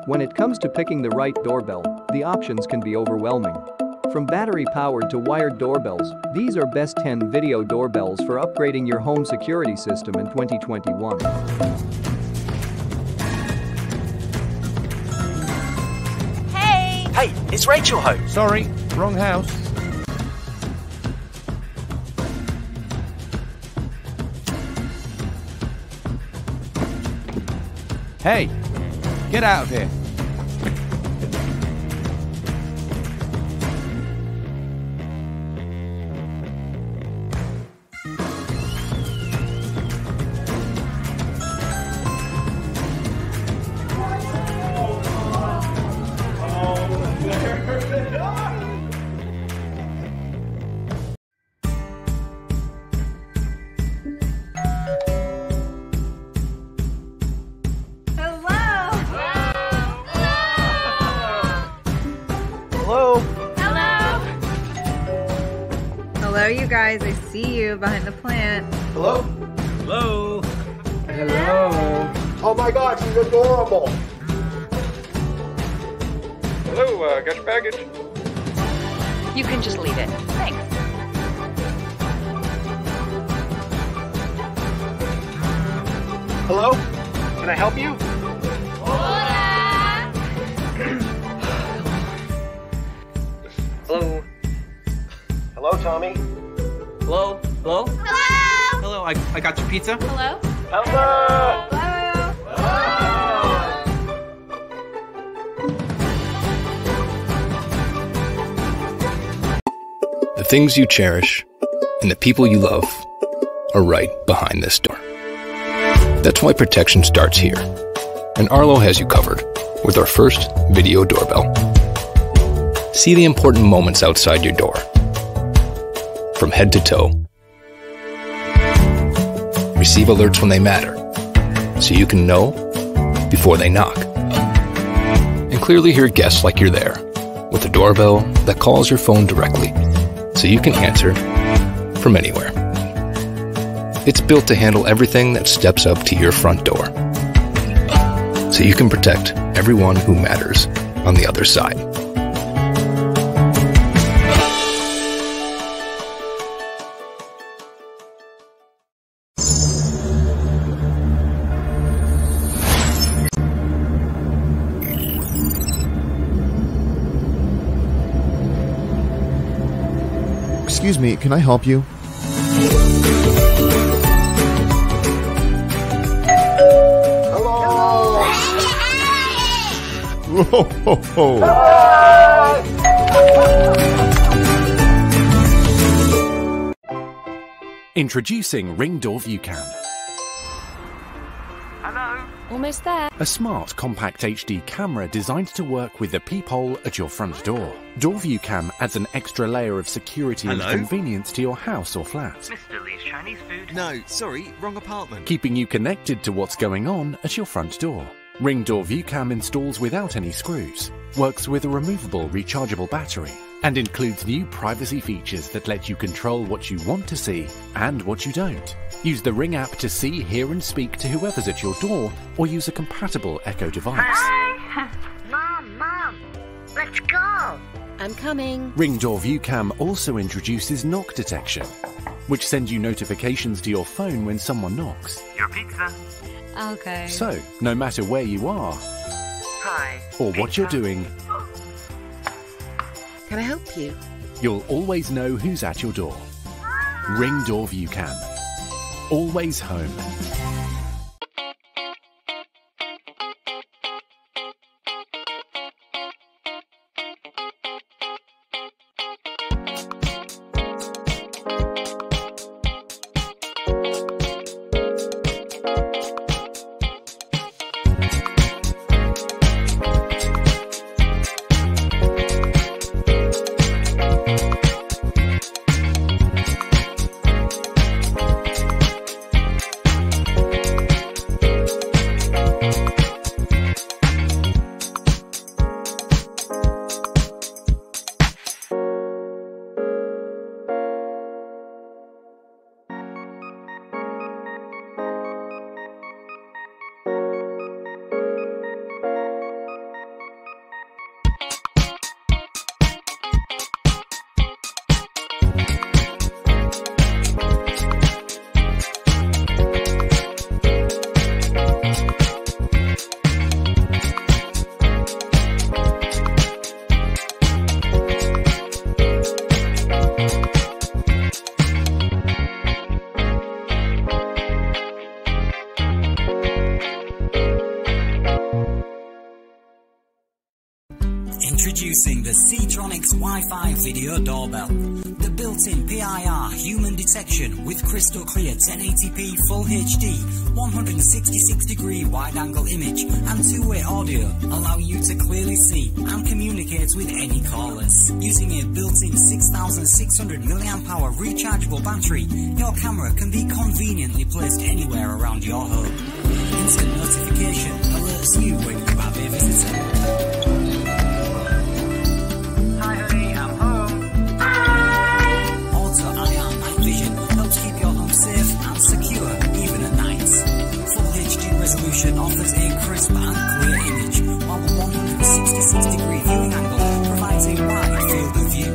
When it comes to picking the right doorbell, the options can be overwhelming. From battery-powered to wired doorbells, these are best 10 video doorbells for upgrading your home security system in 2021. Hey, is Rachel home? Sorry, wrong house. Hey, get out of here. Hello, you guys. I see you behind the plant. Hello? Hello. Hello. Oh my God, she's adorable. Hello, got your package? You can just leave it. Thanks. Hello? Can I help you? Hello? Hello, Tommy? Hello? Hello? Hello? Hello, I got your pizza? Hello? Hello? The things you cherish and the people you love are right behind this door. That's why protection starts here. And Arlo has you covered with our first video doorbell. See the important moments outside your door, from head to toe. Receive alerts when they matter, so you can know before they knock. And clearly hear guests like you're there, with a doorbell that calls your phone directly, so you can answer from anywhere. It's built to handle everything that steps up to your front door, so you can protect everyone who matters on the other side. Excuse me, can I help you? Hello? Whoa, ho, ho. Introducing Ring Door View Cam. Almost there. A smart, compact HD camera designed to work with the peephole at your front door. Door View Cam adds an extra layer of security and convenience to your house or flat. Mr. Lee's Chinese food. No, sorry, wrong apartment. Keeping you connected to what's going on at your front door. Ring Door View Cam installs without any screws, works with a removable rechargeable battery, and includes new privacy features that let you control what you want to see and what you don't. Use the Ring app to see, hear and speak to whoever's at your door, or use a compatible Echo device. Hi! Mom, let's go! I'm coming. Ring Door View Cam also introduces knock detection, which sends you notifications to your phone when someone knocks. Your pizza. Okay. So, no matter where you are, Hi. or what you're doing, Can I help you? you'll always know who's at your door. Ring Door View Cam. Always home. Introducing the Ctronics Wi-Fi Video Doorbell. The built-in PIR human detection with crystal clear 1080p Full HD, 166-degree wide-angle image and two-way audio allow you to clearly see and communicate with any callers. Using a built-in 6,600 mAh rechargeable battery, your camera can be conveniently placed anywhere around your home. Instant notification alerts you when you have a visitor. Hi honey, I'm home. Auto IR night vision helps keep your home safe and secure even at night. Full HD resolution offers a crisp and clear image, while the 166-degree viewing angle provides a wide field of view.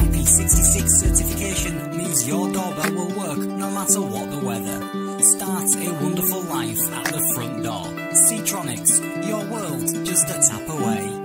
IP66 certification means your doorbell will work no matter what the weather. Start a wonderful life at the front door. Ctronics, your world just a tap away.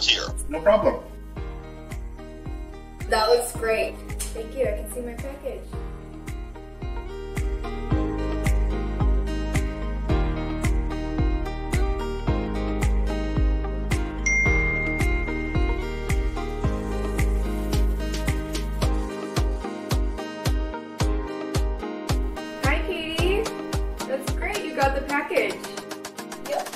Here. No problem. That looks great. Thank you. I can see my package. Hi, Katie. That's great. You got the package. Yep.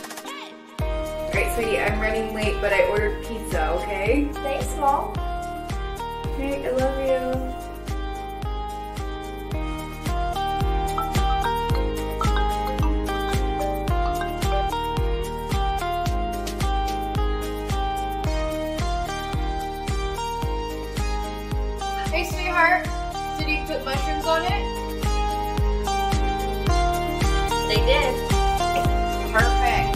Alright, sweetie, I'm running late, but I ordered pizza, okay? Thanks, Mom. Okay, I love you. Hey, sweetheart. Did you put mushrooms on it? They did. Perfect.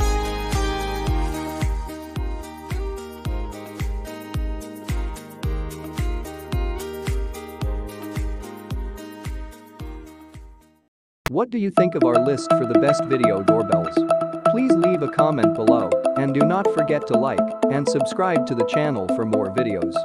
What do you think of our list for the best video doorbells? Please leave a comment below, and do not forget to like and subscribe to the channel for more videos.